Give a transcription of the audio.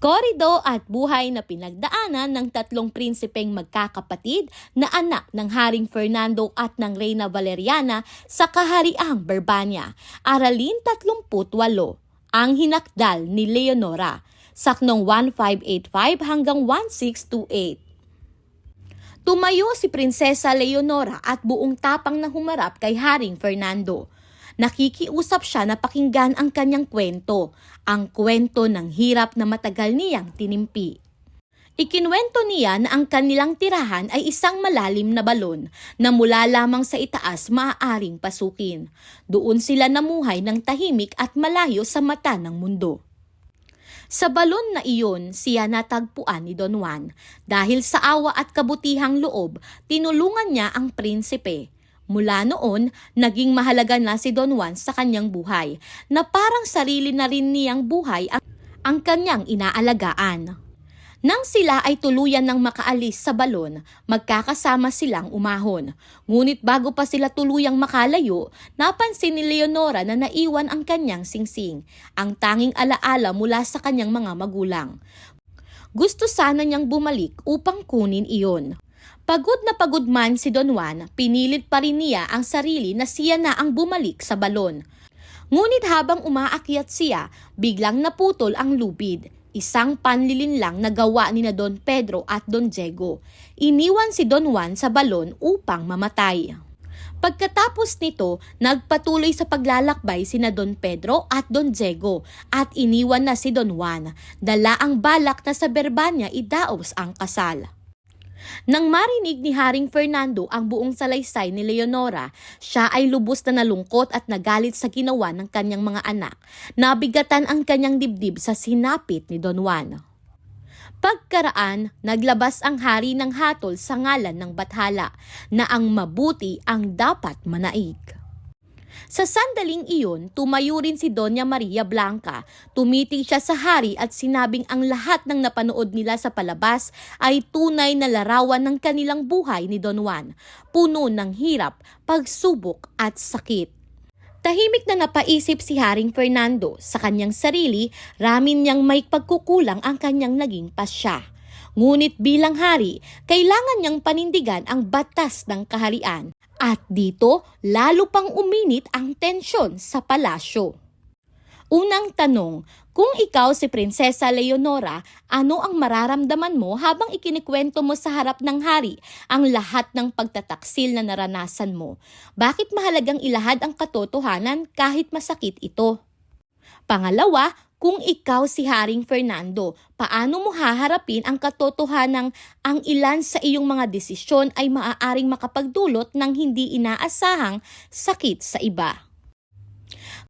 Korido at buhay na pinagdaanan ng tatlong prinsipeng magkakapatid na anak ng Haring Fernando at ng Reyna Valeriana sa Kahariang Berbania. Aralin 38, ang hinakdal ni Leonora, saknong 1585 hanggang 1628. Tumayo si Prinsesa Leonora at buong tapang na humarap kay Haring Fernando. Nakikiusap siya na pakinggan ang kanyang kwento, ang kwento ng hirap na matagal niyang tinimpi. Ikinwento niya na ang kanilang tirahan ay isang malalim na balon na mula lamang sa itaas maaaring pasukin. Doon sila namuhay ng tahimik at malayo sa mata ng mundo. Sa balon na iyon, siya natagpuan ni Don Juan. Dahil sa awa at kabutihang loob, tinulungan niya ang prinsipe. Mula noon, naging mahalaga na si Don Juan sa kanyang buhay, na parang sarili na rin niyang buhay ang kanyang inaalagaan. Nang sila ay tuluyan ng makaalis sa balon, magkakasama silang umahon. Ngunit bago pa sila tuluyang makalayo, napansin ni Leonora na naiwan ang kanyang singsing, ang tanging alaala mula sa kanyang mga magulang. Gusto sana niyang bumalik upang kunin iyon. Pagod na pagod man si Don Juan, pinilit pa rin niya ang sarili na siya na ang bumalik sa balon. Ngunit habang umaakyat siya, biglang naputol ang lubid. Isang panlilinlang na gawa ni na Don Pedro at Don Diego. Iniwan si Don Juan sa balon upang mamatay. Pagkatapos nito, nagpatuloy sa paglalakbay sina Don Pedro at Don Diego at iniwan na si Don Juan. Dala ang balak na sa Berbania idaos ang kasal. Nang marinig ni Haring Fernando ang buong salaysay ni Leonora, siya ay lubos na nalungkot at nagalit sa ginawa ng kanyang mga anak. Nabigatan ang kanyang dibdib sa sinapit ni Don Juan. Pagkaraan, naglabas ang hari ng hatol sa ngalan ng bathala na ang mabuti ang dapat manaig. Sa sandaling iyon, tumayo rin si Doña Maria Blanca. Tumitig siya sa hari at sinabing ang lahat ng napanood nila sa palabas ay tunay na larawan ng kanilang buhay ni Don Juan, puno ng hirap, pagsubok at sakit. Tahimik na napaisip si Haring Fernando sa kanyang sarili, ramin niyang may pagkukulang ang kanyang naging pasya. Ngunit bilang hari, kailangan niyang panindigan ang batas ng kaharian. At dito, lalo pang uminit ang tensyon sa palasyo. Unang tanong, kung ikaw si Prinsesa Leonora, ano ang mararamdaman mo habang ikinikwento mo sa harap ng hari ang lahat ng pagtataksil na naranasan mo? Bakit mahalagang ilahad ang katotohanan kahit masakit ito? Pangalawa, kung ikaw si Haring Fernando, paano mo haharapin ang katotohanang ang ilan sa iyong mga desisyon ay maaaring makapagdulot ng hindi inaasahang sakit sa iba?